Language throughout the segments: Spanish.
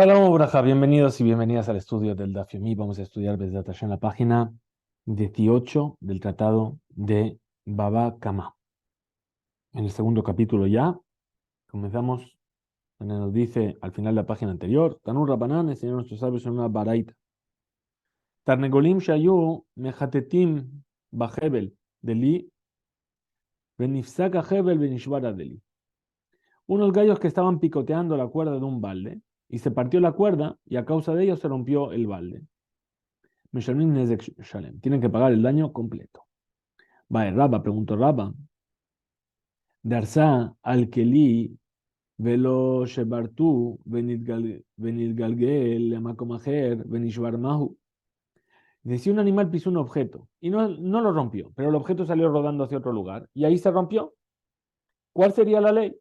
Hola, Braja, bienvenidos y bienvenidas al estudio del Daf Yomi. Vamos a estudiar Besdat Hashem en la página 18 del tratado de Baba Kama. En el segundo capítulo ya comenzamos, donde nos dice al final de la página anterior, Tanur Rabbanan enseñó a nuestros sabios en una baraita. Tarnegolim shayu mejatetim bajebel deli benifsaka hebel benishvara deli. Unos gallos que estaban picoteando la cuerda de un balde y se partió la cuerda y a causa de ello se rompió el balde. Meshalmin Nezek Shalem. Tienen que pagar el daño completo. Vale, Rabba, preguntó Rabba. Darsa al-Keli velo shebartu venidgalgel lemakomajer venishbarmahu. Dice, si un animal pisó un objeto y no lo rompió, pero el objeto salió rodando hacia otro lugar y ahí se rompió, ¿cuál sería la ley?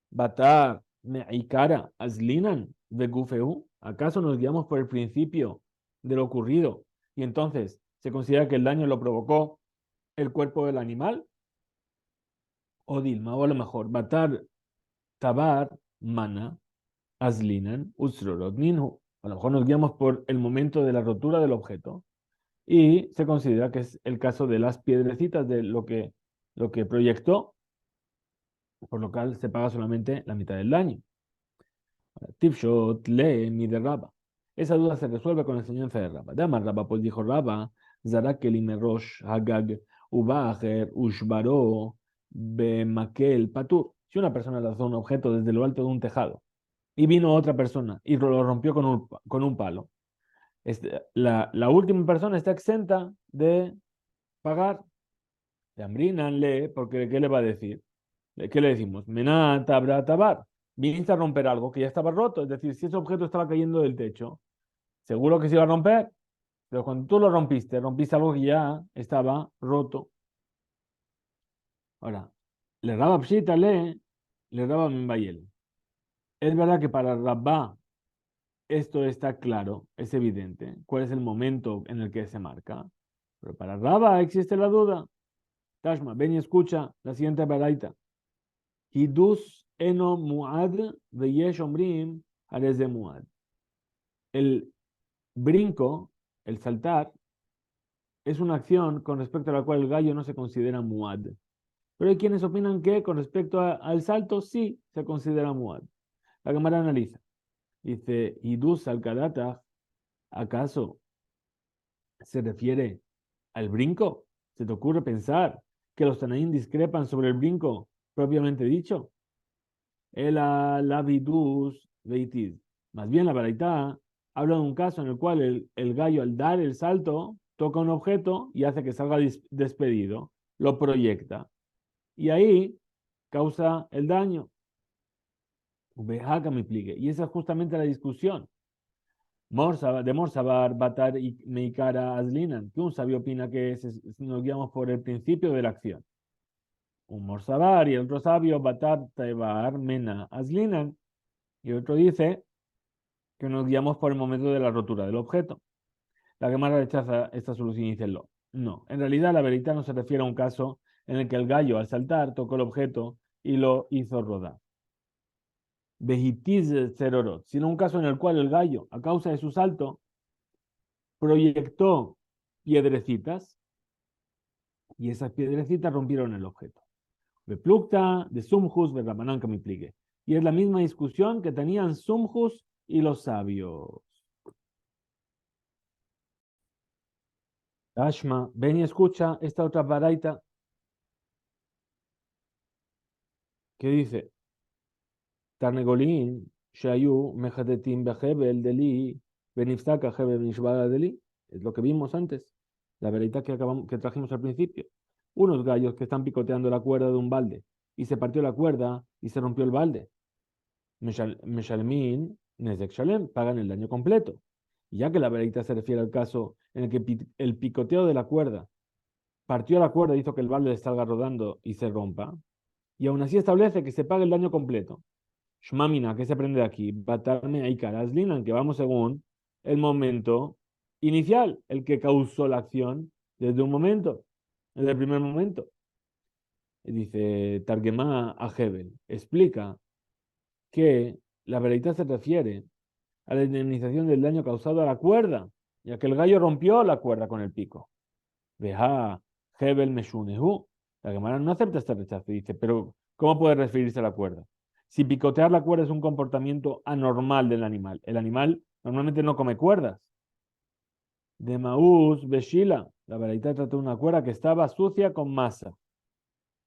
Batar me'ikara aslinan begufehu. ¿Acaso nos guiamos por el principio de lo ocurrido y entonces se considera que el daño lo provocó el cuerpo del animal? O Dilma, o a lo mejor, Batar, Tabar, Mana, Aslinan, Usrorot, Ninhu. A lo mejor nos guiamos por el momento de la rotura del objeto y se considera que es el caso de las piedrecitas de lo que proyectó, por lo cual se paga solamente la mitad del daño. Tipshot, le, mi de Raba. Esa duda se resuelve con la enseñanza de Raba. Dama Raba, pues dijo Raba, Zarak Merosh, Hagag, Ubajer, Ushbaro, Bemakel, Patur. Si una persona lanzó un objeto desde lo alto de un tejado y vino otra persona y lo rompió con un palo, la última persona está exenta de pagar. De Ambrinanle, porque ¿qué le va a decir? ¿Qué le decimos? Mená, tabra, tabar. Viniste a romper algo que ya estaba roto. Es decir, si ese objeto estaba cayendo del techo, seguro que se iba a romper. Pero cuando tú lo rompiste algo que ya estaba roto. Ahora, le raba pshita le raba membayel. Es verdad que para Rabba esto está claro, es evidente, cuál es el momento en el que se marca. Pero para Rabba existe la duda. Tashma, ven y escucha la siguiente baraita. Hidus eno muad veyesh omrim de muad. El brinco, el saltar, es una acción con respecto a la cual el gallo no se considera muad. Pero hay quienes opinan que con respecto al salto sí se considera muad. La cámara analiza. Dice, Hidus al kadata, ¿acaso se refiere al brinco? ¿Se te ocurre pensar que los Tanaín discrepan sobre el brinco propiamente dicho? El alavidus veitis. Más bien la baraita habla de un caso en el cual el gallo al dar el salto toca un objeto y hace que salga despedido, lo proyecta y ahí causa el daño. Ubejaca me plique. Y esa es justamente la discusión. De Morsabar, Batar y Meikara Aslinan, que un sabio opina que nos guiamos por el principio de la acción. Un Morsabar y el otro sabio, Batar, Tebar, Mena, Aslinan, y otro dice que nos guiamos por el momento de la rotura del objeto. La Gemara rechaza esta solución y dice no. En realidad la verita no se refiere a un caso en el que el gallo al saltar tocó el objeto y lo hizo rodar. Vejitiz cerorot, sino un caso en el cual el gallo, a causa de su salto, proyectó piedrecitas y esas piedrecitas rompieron el objeto. De plukta, de sumjus, de rabanán que me plique. Y es la misma discusión que tenían sumjus y los sabios. Ashma, ven y escucha esta otra baraita que dice, Tarnegolín, Shayu, Mejadetim, Behebel, Deli, Benifstaka, Hebel, Benishbara, Deli. Es lo que vimos antes, la baraita que trajimos al principio. Unos gallos que están picoteando la cuerda de un balde y se partió la cuerda y se rompió el balde. Meshalmin, Nezek Shalem, pagan el daño completo. Y ya que la baraita se refiere al caso en el que el picoteo de la cuerda partió la cuerda, hizo que el balde salga rodando y se rompa, y aún así establece que se pague el daño completo. Shmamina, ¿qué se aprende de aquí? Batarme Aikaras Linan, que vamos según el momento inicial, el que causó la acción desde un momento, desde el primer momento. Dice Targema a Hebel, explica que la veredad se refiere a la indemnización del daño causado a la cuerda, ya que el gallo rompió la cuerda con el pico. Veja, Hebel Meshunehu. La Gemara no acepta este rechazo y dice, pero ¿cómo puede referirse a la cuerda? Si picotear la cuerda es un comportamiento anormal del animal, el animal normalmente no come cuerdas. De Maús, Beshila, la verdad trató una cuerda que estaba sucia con masa.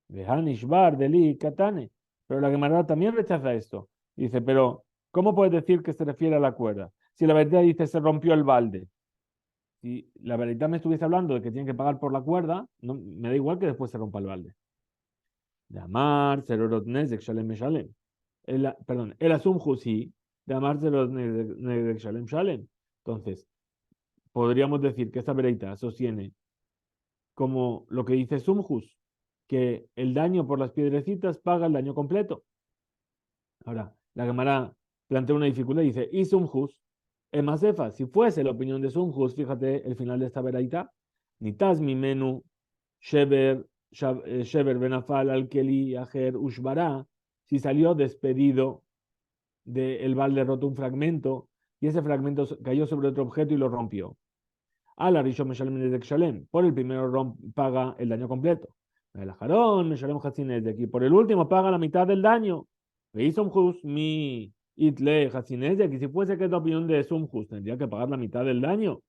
Vejanishbar, Deli, Katane. Pero la Gemara también rechaza esto. Dice, pero ¿cómo puedes decir que se refiere a la cuerda? Si la verdad dice se rompió el balde. Si la verdad me estuviese hablando de que tienen que pagar por la cuerda, no, me da igual que después se rompa el balde. De Amar, Zerorot Nezek, Shalem Shalem. Perdón, el Asumju sí, de Amar, Zerorot Nezek, Shalem Shalem. Entonces, podríamos decir que esta vereita sostiene como lo que dice Sumjus, que el daño por las piedrecitas paga el daño completo. Ahora, la Gemara plantea una dificultad y dice, y Sumjus, es más efa, si fuese la opinión de Sumjus, fíjate el final de esta veraita, Nitas mi menú, Sheber, Sheber Benafal, Alkeli, Ajer, Ushbara, si salió despedido del balde roto un fragmento, y ese fragmento cayó sobre otro objeto y lo rompió. Al Arishon Meshalem Nezek Shalem, por el primero paga el daño completo. El Ajarón Meshalem Hatzin Nezek, y por el último paga la mitad del daño. Me hizo un juz mi itle Hatzin, que si fuese que es la opinión de Sumjus, tendría que pagar la mitad del daño.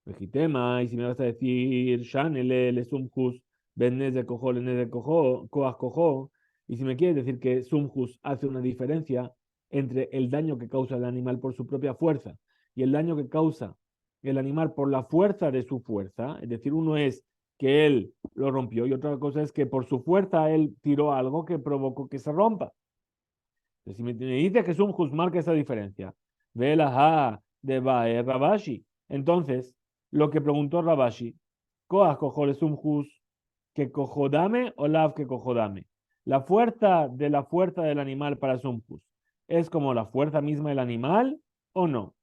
Vejitema, y si me vas a decir, Shanele, le Sumjus, Ben Nezek Kojo, le Nezek Kojo, Koach Kojo, y si me quieres decir que Sumjus hace una diferencia entre el daño que causa el animal por su propia fuerza y el daño que causa el animal por la fuerza de su fuerza, es decir, uno es que él lo rompió y otra cosa es que por su fuerza él tiró algo que provocó que se rompa. Entonces, si me dice que Sumjus marca esa diferencia, ve la de Bae Rabashi. Entonces, lo que preguntó Rabashi, Koach Kojole Sumjus, que cojodame o lav que cojodame. La fuerza del animal para Sumjus es como la fuerza misma del animal o no.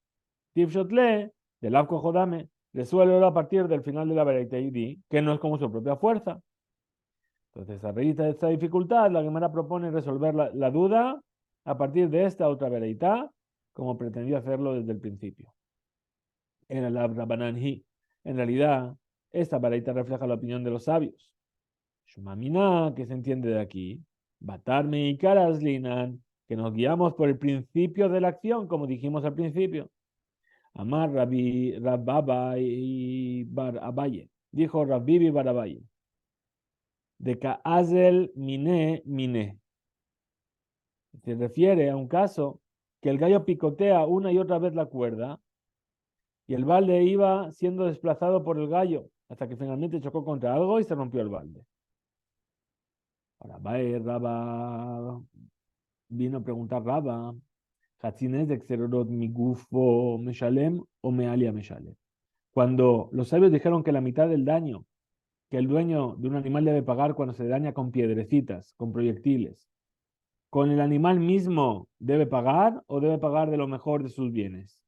Tifshotle, de lav cojodame, resuelve a partir del final de la Bereitaidi, que no es como su propia fuerza. Entonces, a raíz de esta dificultad, la Gemara propone resolver la duda a partir de esta otra vereitá, como pretendió hacerlo desde el principio. En el Rabananji, en realidad, esta vereitá refleja la opinión de los sabios. Shumamina, que se entiende de aquí, Batarme y Karaslinan, que nos guiamos por el principio de la acción, como dijimos al principio. Amar Rababa y Bar Abaye, dijo Rabbibi Bar Abaye, de Kaazel Mine Mine. Se refiere a un caso que el gallo picotea una y otra vez la cuerda y el balde iba siendo desplazado por el gallo hasta que finalmente chocó contra algo y se rompió el balde. Ahora Rabba vino a preguntar Rabba, Hatzines de Xerorot mi gufo meshalem o mealia meshalem. Cuando los sabios dijeron que la mitad del daño que el dueño de un animal debe pagar cuando se daña con piedrecitas, con proyectiles, ¿con el animal mismo debe pagar o debe pagar de lo mejor de sus bienes?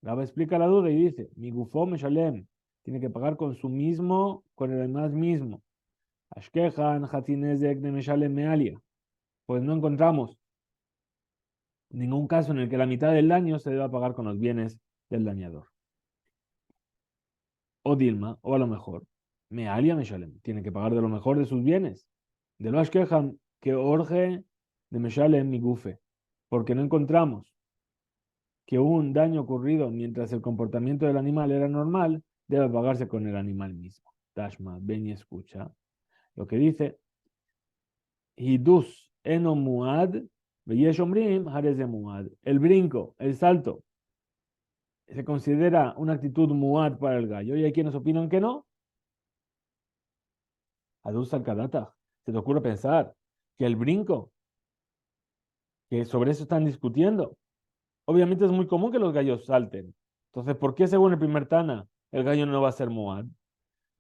Rabba explica la duda y dice, mi gufo meshalem, tiene que pagar con su mismo, con el animal mismo. Ashkehan hatinezek de meshalem mealia. Pues no encontramos ningún caso en el que la mitad del daño se deba pagar con los bienes del dañador. O Dilma, o a lo mejor, mealia meshalem, tiene que pagar de lo mejor de sus bienes. De lo ashkehan que orge de meshalem mi gufe, porque no encontramos que un daño ocurrido mientras el comportamiento del animal era normal debe pagarse con el animal mismo. Tashma, ven y escucha lo que dice: Hidus eno muad, veyesh omrim hareze muad. El brinco, el salto, se considera una actitud muad para el gallo. Y hay quienes opinan que no. Adus al kadata. Se te ocurre pensar que el brinco, que sobre eso están discutiendo. Obviamente es muy común que los gallos salten. Entonces, ¿por qué según el primer Tana el gallo no va a ser muad?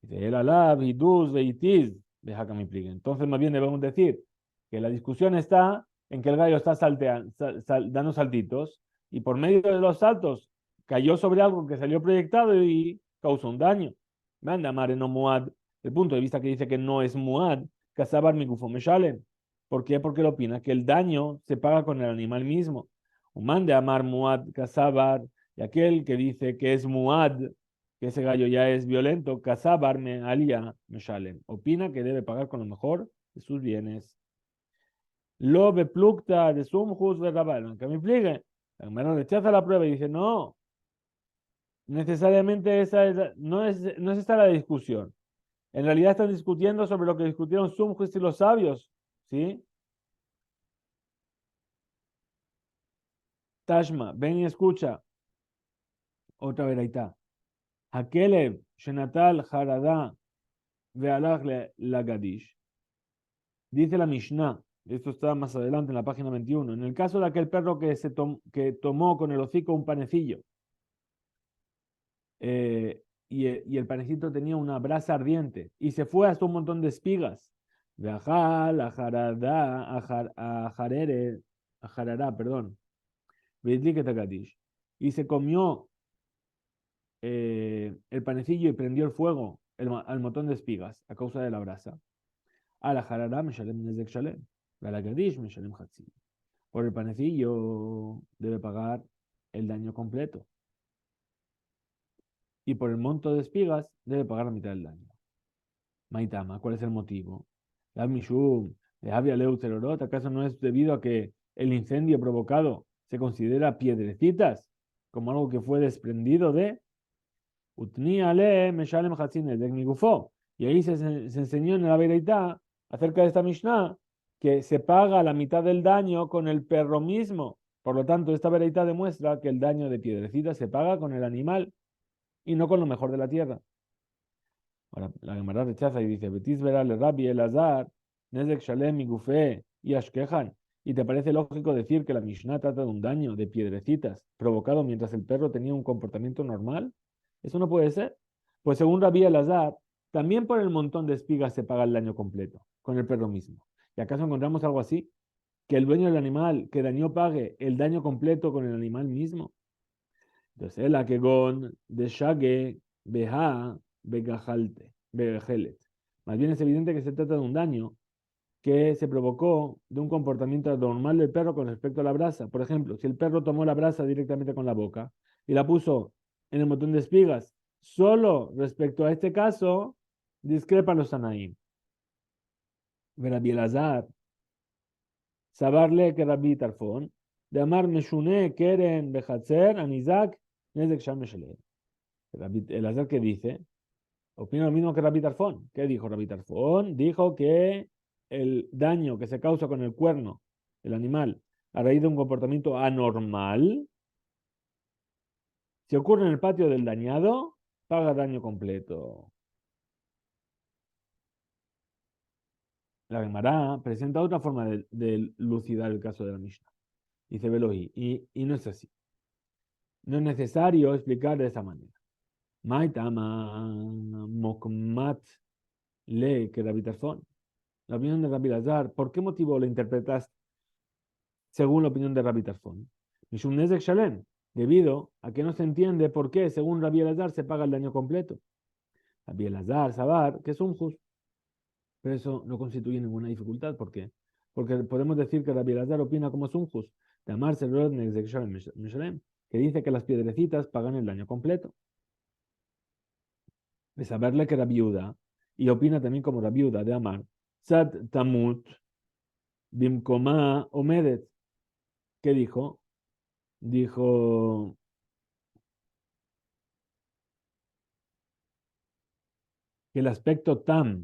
Dice, el alab, hidus, veitiz, deja que me explique. Entonces, más bien debemos decir que la discusión está en que el gallo está dando saltitos y por medio de los saltos cayó sobre algo que salió proyectado y causó un daño. Manda mare no muad. El punto de vista que dice que no es muad, cazabar mi gufo me salen. ¿Por qué? Porque él opina que el daño se paga con el animal mismo. Uman de Amar Muad Kasabar, y aquel que dice que es Muad, que ese gallo ya es violento, Kasabar me alia me shalem. Opina que debe pagar con lo mejor de sus bienes. Lo beplukta de sumjus de Rabban, que me explique. La Gemara rechaza la prueba y dice, no, necesariamente no es esta la discusión. En realidad están discutiendo sobre lo que discutieron Sumjus y los sabios, ¿sí? Tashma, ven y escucha. Otra veraita. Hakelev, Shenatal, Harada, Vealach la Gadish. Dice la Mishnah, esto está más adelante en la página 21. En el caso de aquel perro que tomó con el hocico un panecillo, y el panecito tenía una brasa ardiente, y se fue hasta un montón de espigas. Veajal, Ajarada, Ajarará, perdón. Y se comió el panecillo y prendió el fuego al montón de espigas a causa de la brasa. A la jarará me shalem nezek shalem. A la gadish me shalem hatzi. Por el panecillo debe pagar el daño completo. Y por el monto de espigas debe pagar la mitad del daño. Maitama, ¿cuál es el motivo? La mishum, de Avia Leuterorot, ¿acaso no es debido a que el incendio provocado se considera piedrecitas como algo que fue desprendido de Utniale Meshalem Hatzin de Migufo? Y ahí se enseñó en la Bereitá acerca de esta Mishnah que se paga la mitad del daño con el perro mismo. Por lo tanto, esta Bereitá demuestra que el daño de piedrecitas se paga con el animal y no con lo mejor de la tierra. Ahora, la Gemara rechaza y dice, Betis verá le Rabbi Elazar, Nezek Shalem y Gufé y Ashkehan. ¿Y te parece lógico decir que la Mishnah trata de un daño de piedrecitas provocado mientras el perro tenía un comportamiento normal? Eso no puede ser. Pues según Rabbi Elazar, también por el montón de espigas se paga el daño completo, con el perro mismo. ¿Y acaso encontramos algo así? Que el dueño del animal que dañó pague el daño completo con el animal mismo. Entonces, la que gon de shage beha begajelet. Más bien es evidente que se trata de un daño que se provocó de un comportamiento anormal del perro con respecto a la brasa. Por ejemplo, si el perro tomó la brasa directamente con la boca y la puso en el montón de espigas, solo respecto a este caso, discrepan los Tanaim. Rabbi Elazar, sabarle que Rabbi Tarfon, de amar meshune keren bechatzer anizak nezek sham meshaleh. Rabbi Elazar, ¿qué dice? Opina lo mismo que Rabbi Tarfón. ¿Qué dijo Rabbi Tarfón? Dijo que el daño que se causa con el cuerno del animal a raíz de un comportamiento anormal, si ocurre en el patio del dañado, paga daño completo. La Gemara presenta otra forma de lucidar el caso de la Mishnah. Dice Velohi, y no es así. No es necesario explicar de esa manera. Maitama mokmat le que Rabbi Tarfón. La opinión de Rabbi Lazar, ¿por qué motivo la interpretas según la opinión de Rabbi Tarfón? Mishum nezek shalem, debido a que no se entiende por qué, según Rabbi Elazar, se paga el daño completo. Rabbi Elazar, Sabar, que es un juz, pero eso no constituye ninguna dificultad. ¿Por qué? Porque podemos decir que Rabbi Elazar opina como es un juz, de amarse nezek shalem, que dice que las piedrecitas pagan el daño completo. De saberle que era viuda, y opina también como la viuda de Amar, Tzad Tamut, Bimkomá Omedet. ¿Qué dijo? Dijo que el aspecto Tzad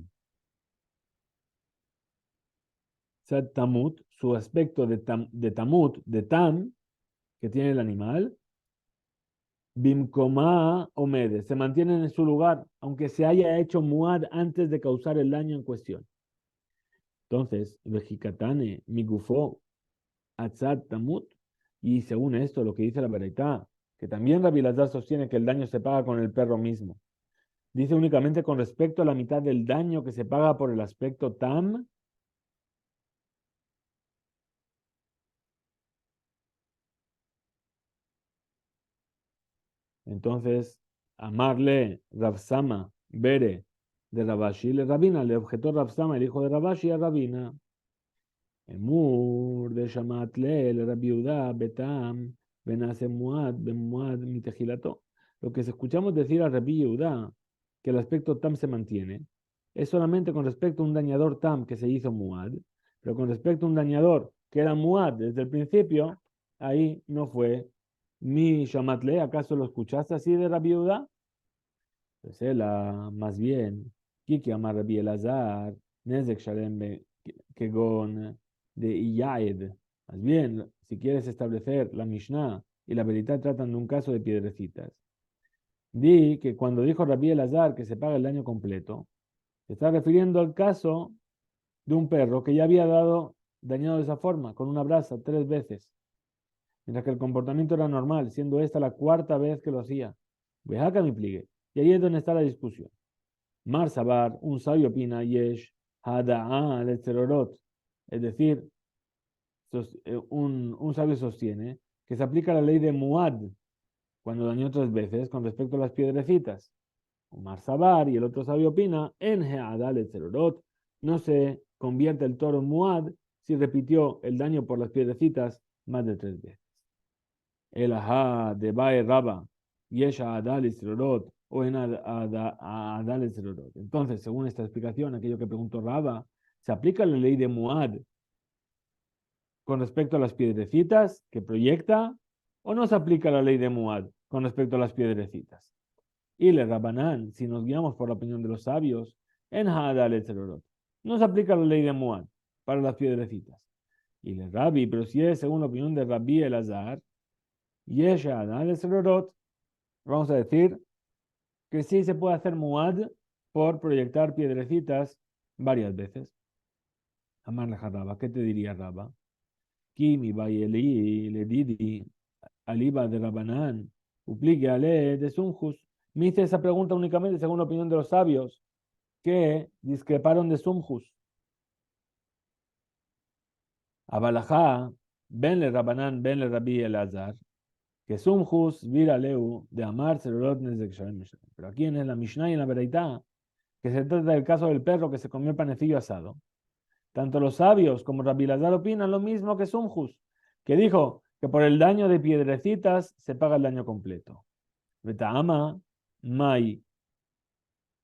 Tamut, su aspecto de Tamut, de Tam, que tiene el animal, Bimkomá Omedet, se mantiene en su lugar, aunque se haya hecho Muad antes de causar el daño en cuestión. Entonces, Vejikatane, Migufo, Atzad Tamut, y según esto, lo que dice la Beraitá, que también Rabbi Lazar sostiene que el daño se paga con el perro mismo. Dice únicamente con respecto a la mitad del daño que se paga por el aspecto tam. Entonces, amarle Ravsama, Bere, de Rabashi, le Rabina, le objetó Ravsama, el hijo de Rabashi, a Rabina. Emur de Shamat le Rabbi Yehuda betam benase muad ben muad mitejilato. Lo que escuchamos decir a Rabbi Yehuda, que el aspecto tam se mantiene, es solamente con respecto a un dañador tam que se hizo muad, pero con respecto a un dañador que era muad desde el principio, ahí no fue mi Shamat le. ¿Acaso lo escuchaste así de Rabbi Yehuda? Pues él, más bien, Kiki amar Rabbi Elazar, Nezek Shalem Kegon de Iyaed. Más bien, si quieres establecer la Mishnah y la verdad tratan de un caso de piedrecitas. Di que cuando dijo Rabbi Elazar que se paga el daño completo, se está refiriendo al caso de un perro que ya había dado dañado de esa forma, con una brasa, 3 veces, mientras que el comportamiento era normal, siendo esta la cuarta vez que lo hacía. Vejaca mi pligue. Y ahí es donde está la discusión. Mar Sabar, un sabio opina, Yesh, Hada'a, Letzerorot. Es decir, un sabio sostiene que se aplica la ley de Muad cuando dañó 3 veces con respecto a las piedrecitas. Mar Sabar y el otro sabio opina, en Hada'a, Letzerorot, no se convierte el toro en Muad si repitió el daño por las piedrecitas más de 3 veces. El Ajá de Bae Raba, Yesh Hada'a, Letzerorot, o en Adal Zerorot. Entonces, según esta explicación, aquello que preguntó Raba, ¿se aplica la ley de Muad con respecto a las piedrecitas que proyecta o no se aplica la ley de Muad con respecto a las piedrecitas? Y le Rabanán, si nos guiamos por la opinión de los sabios, en Adal Zerorot, no se aplica la ley de Muad para las piedrecitas. Y le Rabbi, pero si es según la opinión de Rabbi Elazar, Yesha Adal Zerorot, vamos a decir que sí se puede hacer muad por proyectar piedrecitas varias veces. Amar la Raba, ¿qué te diría Raba? Kimi Bayeli le Didi, Aliba de Rabanán, Uplique Ale de Sumjus. Me hice esa pregunta únicamente según la opinión de los sabios que discreparon de Sumjus. Abalajá, benle Rabanán, benle Rabbi Elazar, que Sumjus vira leu de Amar Serorot Nezek Shalem. Pero aquí en la Mishnah y en la Beraitá, que se trata del caso del perro que se comió el panecillo asado. Tanto los sabios como Rabbi Lazar opinan lo mismo que Sumjus, que dijo que por el daño de piedrecitas se paga el daño completo. Beta'ama, Mai,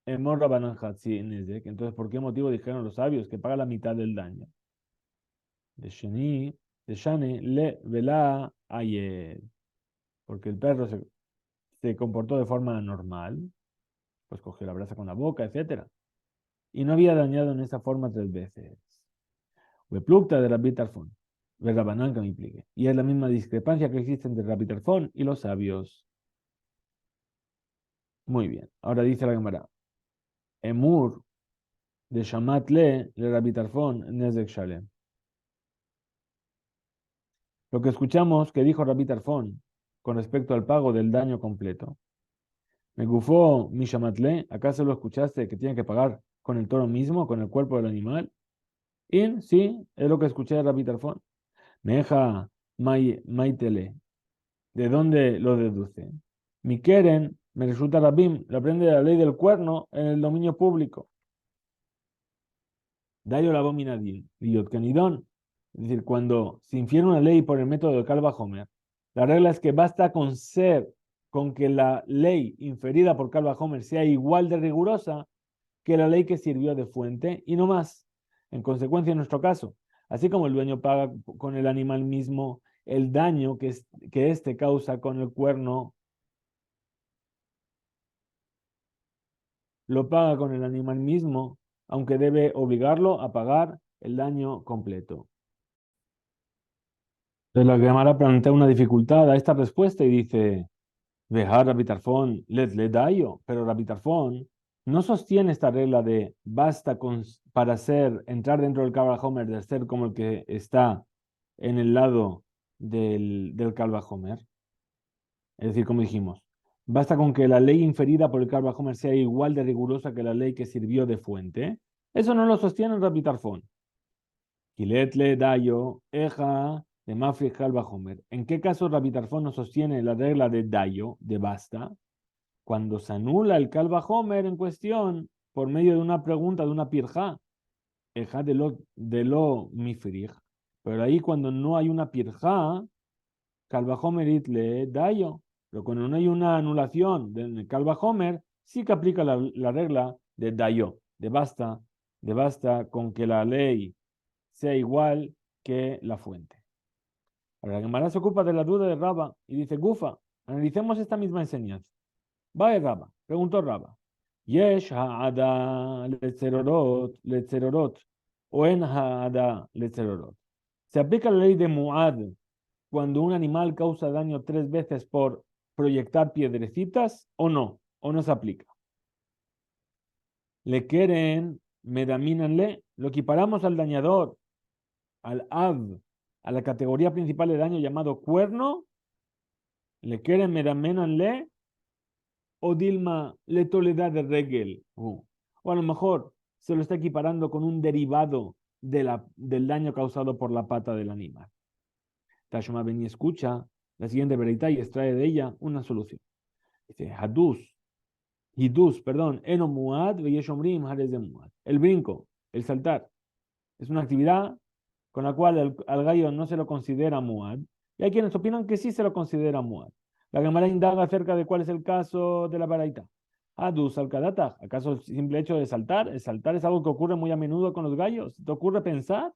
Emor Rabbanan Hatzi Nezek. Entonces, ¿por qué motivo dijeron los sabios que paga la mitad del daño? De Sheni, de Shane, Le, Vela, Ayer. Porque el perro se comportó de forma normal, pues cogió la brasa con la boca, etc. Y no había dañado en esa forma 3 veces. Beplukta de Rabbi Tarfón. Rabbanán que me implique. Y es la misma discrepancia que existe entre Rabbi Tarfón y los sabios. Muy bien. Ahora dice la Gemara. Emur de Shamat le Rabbi Tarfón Nezek Shalem. Lo que escuchamos que dijo Rabbi Tarfón con respecto al pago del daño completo. Me gufó mi Shamat le. ¿Acaso lo escuchaste que tiene que pagar con el toro mismo, con el cuerpo del animal? Y sí, es lo que escuché de Rabbi Tarfón. Meja maitele. ¿De dónde lo deduce? Mi Keren, me resulta Rabim, lo aprende de la ley del cuerno en el dominio público. Dayo la abominadil, liotcanidón. Es decir, cuando se infiere una ley por el método de Kalba Homer, la regla es que basta con que la ley inferida por Kalba Homer sea igual de rigurosa que la ley que sirvió de fuente y no más. En consecuencia, en nuestro caso, así como el dueño paga con el animal mismo el daño que éste causa con el cuerno, lo paga con el animal mismo, aunque debe obligarlo a pagar el daño completo. Entonces la Gemara plantea una dificultad a esta respuesta y dice, dejar Rabbi Tarfón, le dayo, pero Rabbi Tarfón no sostiene esta regla de basta para entrar dentro del Kabbalah Homer, de ser como el que está en el lado del Kabbalah Homer. Es decir, como dijimos, basta con que la ley inferida por el Kabbalah Homer sea igual de rigurosa que la ley que sirvió de fuente. Eso no lo sostiene Rabbi Tarfón. Kiletle dayo, eja, de Mafri Kalba Homer. ¿En qué caso Rabbi Tarfón no sostiene la regla de dayo, de basta? Cuando se anula el Kalba Homer en cuestión por medio de una pregunta de una pirja, eja de lo mifrij, Pero ahí cuando no hay una pirja, Calvajomerit le dayo. Pero cuando no hay una anulación del Calvajomer, sí que aplica la regla de dayo, de basta con que la ley sea igual que la fuente. Ahora, la Gemara se ocupa de la duda de Raba y dice, Gufa, analicemos esta misma enseñanza. Va Raba, preguntó Raba. Yesh ha'ada letzerorot, o en ha'ada letzerorot. ¿Se aplica la ley de Muad cuando un animal causa daño 3 veces por proyectar piedrecitas o no? ¿O no se aplica? Le quieren, medamínanle, lo equiparamos al dañador, al av, a la categoría principal de daño llamado cuerno, le quieren, medamínanle, o Dilma le toleda de regel. O a lo mejor se lo está equiparando con un derivado del daño causado por la pata del animal. Tashma ven y escucha la siguiente verita y extrae de ella una solución. Dice, Hidus, perdón, Eno Muad, Veyeshomrim, Hares de Muad. El brinco, el saltar, es una actividad con la cual al gallo no se lo considera Muad. Y hay quienes opinan que sí se lo considera Muad. La Gemara indaga acerca de cuál es el caso de la baraita. Hadus al kadata, ¿acaso el simple hecho de saltar? El saltar es algo que ocurre muy a menudo con los gallos. ¿Te ocurre pensar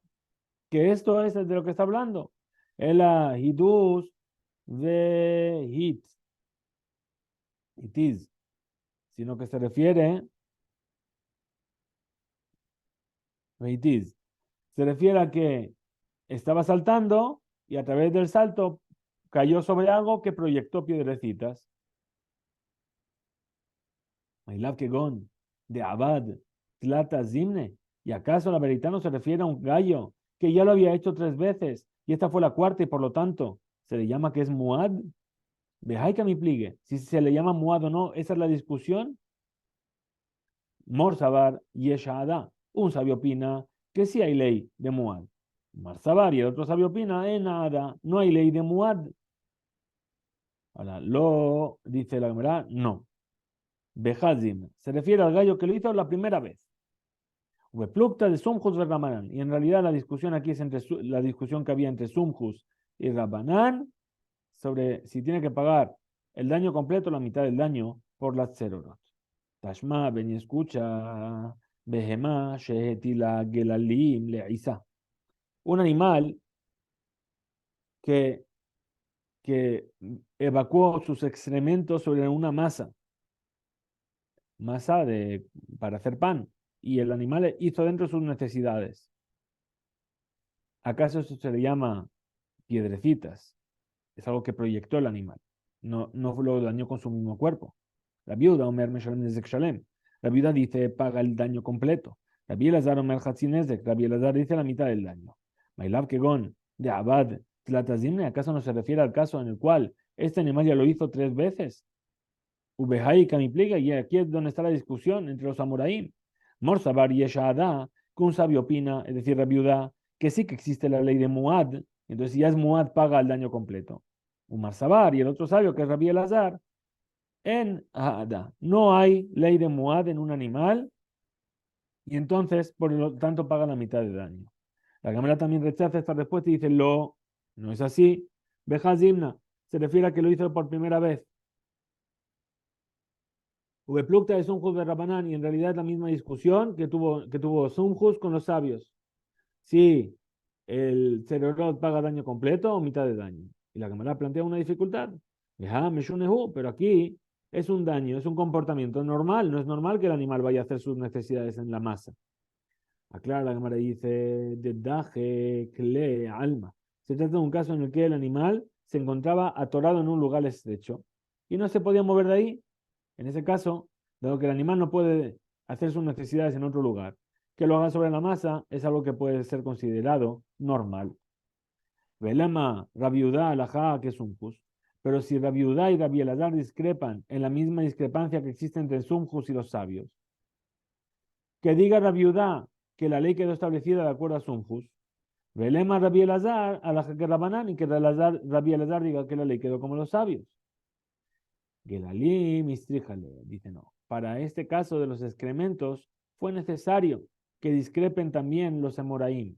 que esto es de lo que está hablando? El hidus de hit, it is, sino que se refiere, it is, se refiere a que estaba saltando y a través del salto cayó sobre algo que proyectó piedrecitas. Mailav Kegon, de Abad, Tlata Zimne. ¿Y acaso la veritano se refiere a un gallo que ya lo había hecho 3 veces y esta fue la cuarta y por lo tanto se le llama que es Muad? Dejai que me pligue. Si se le llama Muad o no, esa es la discusión. Morsabar y Eshada. Un sabio opina que sí hay ley de Muad. Marsabar y el otro sabio opina, nada, no hay ley de Muad. Ahora, lo dice la Gemara, no. Behazim se refiere al gallo que lo hizo la primera vez. Ubeplukta de Sumjus y Rabanán. Y en realidad la discusión aquí es entre la discusión que había entre Sumjus y Rabanán sobre si tiene que pagar el daño completo, la mitad del daño, por las tserorot. Tashma, ven y escucha. Behemá, shehetila gelalim leisa. Un animal que, que evacuó sus excrementos sobre una masa para hacer pan, y el animal hizo dentro sus necesidades. ¿Acaso eso se le llama piedrecitas? Es algo que proyectó el animal. No lo dañó con su mismo cuerpo. La viuda, Omer Meshalem Nezek Shalem. La viuda dice, paga el daño completo. Rabbi Elazar, Omer Hatzin Nezek. Rabbi Elazar dice la mitad del daño. Mailav Kegon, de Abad, Tlatazimne. ¿Acaso no se refiere al caso en el cual este animal ya lo hizo 3 veces? Ubehai Kamipliga, y aquí es donde está la discusión entre los Amoraim. Morsabar y Eshada, que un sabio opina, es decir, la viuda, que sí que existe la ley de Muad, entonces si ya es Muad, paga el daño completo. Umar Sabar y el otro sabio, que es Rabbi Elazar, en Haada. No hay ley de Muad en un animal y entonces, por lo tanto, paga la mitad de daño. La Cámara también rechaza esta respuesta y dice, no es así. Bejazimna se refiere a que lo hizo por primera vez. Ubeplukta de Sumjus de Rabanán y en realidad es la misma discusión que tuvo Sumjus con los sabios. Si el Cerorot paga daño completo o mitad de daño. Y la Cámara plantea una dificultad. Pero aquí es un daño, es un comportamiento normal. No es normal que el animal vaya a hacer sus necesidades en la masa. Aclara la Cámara dice, de daje, kle, alma. Se trata de un caso en el que el animal se encontraba atorado en un lugar estrecho y no se podía mover de ahí. En ese caso, dado que el animal no puede hacer sus necesidades en otro lugar, que lo haga sobre la masa es algo que puede ser considerado normal. Velema, Rabiudá, alajá, que es Sumjus. Pero si Rabiudá y Rabbi Elazar discrepan en la misma discrepancia que existe entre Sumjus y los sabios, que diga Rabiudá que la ley quedó establecida de acuerdo a Sumjus, Velema, Rabbi Elazar, alajá que Rabanán, y que Rabbi Elazar diga que la ley quedó como los sabios. Gelalim, istríjale, dice no. Para este caso de los excrementos fue necesario que discrepen también los Emoraim.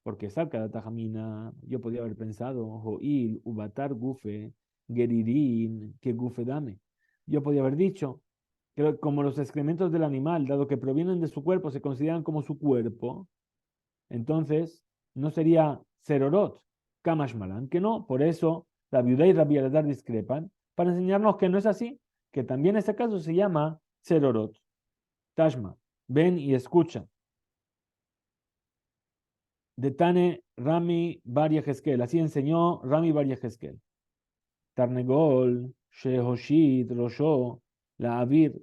porque saca la tajamina, yo podía haber pensado, Joil, Ubatar, Gufe, Geririn, que Gufe dame. Yo podía haber dicho que como los excrementos del animal, dado que provienen de su cuerpo, se consideran como su cuerpo, entonces no sería Serorot, Kamash Malan, que no. Por eso la viuda y Rabbi Elazar discrepan para enseñarnos que no es así, que también este caso se llama Serorot. Tashma, ven y escucha. De Tane Rami Bar Yehezkel, así enseñó Rami Bar Yehezkel. Tarnegol, Shehoshit, Rosho, La Avir,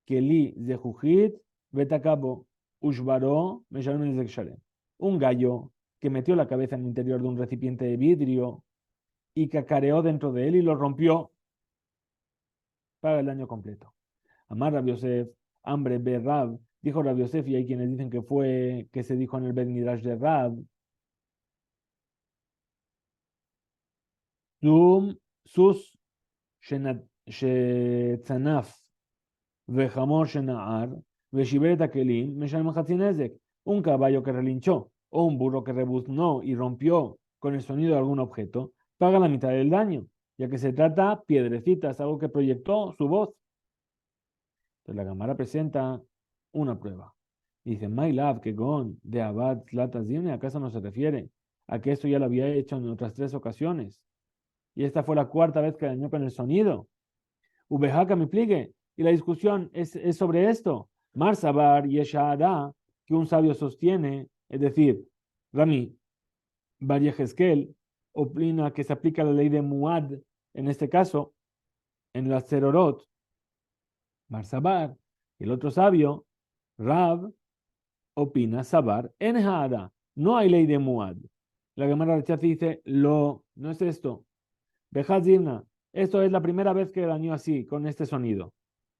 Keli, Zehujit, Betakabo, Ushbaro, Meshalem Zekshalem. Un gallo que metió la cabeza en el interior de un recipiente de vidrio y cacareó dentro de él y lo rompió para el daño completo. Amar Rabbi Yosef, hambre be Rab, dijo Rabbi Yosef, y hay quienes dicen que fue que se dijo en el Bet Midrash de Rab, Zum, Sus, Shetzanaf, Vejamor Shenaar, Veshiber Kelim, Meshalem Hatzinezek, un caballo que relinchó o un burro que rebuznó y rompió con el sonido de algún objeto, paga la mitad del daño, ya que se trata piedrecitas, algo que proyectó su voz. Entonces la cámara presenta una prueba. Dice, My love, que gon de Abad Zlatazimne, ¿acaso no se refiere a que esto ya lo había hecho en otras 3 ocasiones? Y esta fue la cuarta vez que dañó con el sonido. Ubehaka me pligue. Y la discusión es sobre esto. Marsabar y Eshahada, que un sabio sostiene, es decir, Rami Bar Yehezkel opina que se aplica la ley de Muad, en este caso, en la Zerorot, Marsabar. Y el otro sabio, Rab, opina Sabar en Hada. No hay ley de Muad. La Gemara rechaza y dice, no es esto. Bejazirna, esto es la primera vez que dañó así, con este sonido.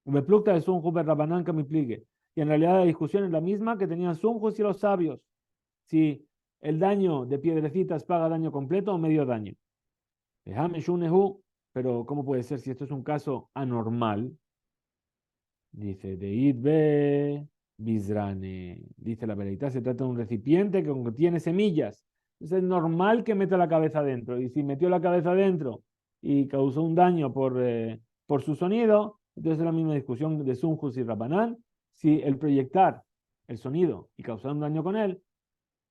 Beplukta es un Rabanán que me pligue. Y en realidad la discusión es la misma que tenían Sunjus y los sabios. Si el daño de piedrecitas paga daño completo o medio daño. Pero ¿cómo puede ser si esto es un caso anormal? Dice, de Idbe Bizrane. Dice la veredita, se trata de un recipiente que contiene semillas. Entonces es normal que meta la cabeza dentro. Y si metió la cabeza dentro y causó un daño por su sonido, entonces es la misma discusión de Sunjus y Rabanán. Si el proyectar el sonido y causar un daño con él,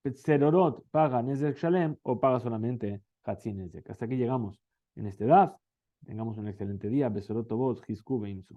Serorot paga Nezek Shalem o paga solamente Hatzin Nezek. Hasta aquí llegamos en este DAF. Tengamos un excelente día. Besorot Tovot, Hisku Beimsu.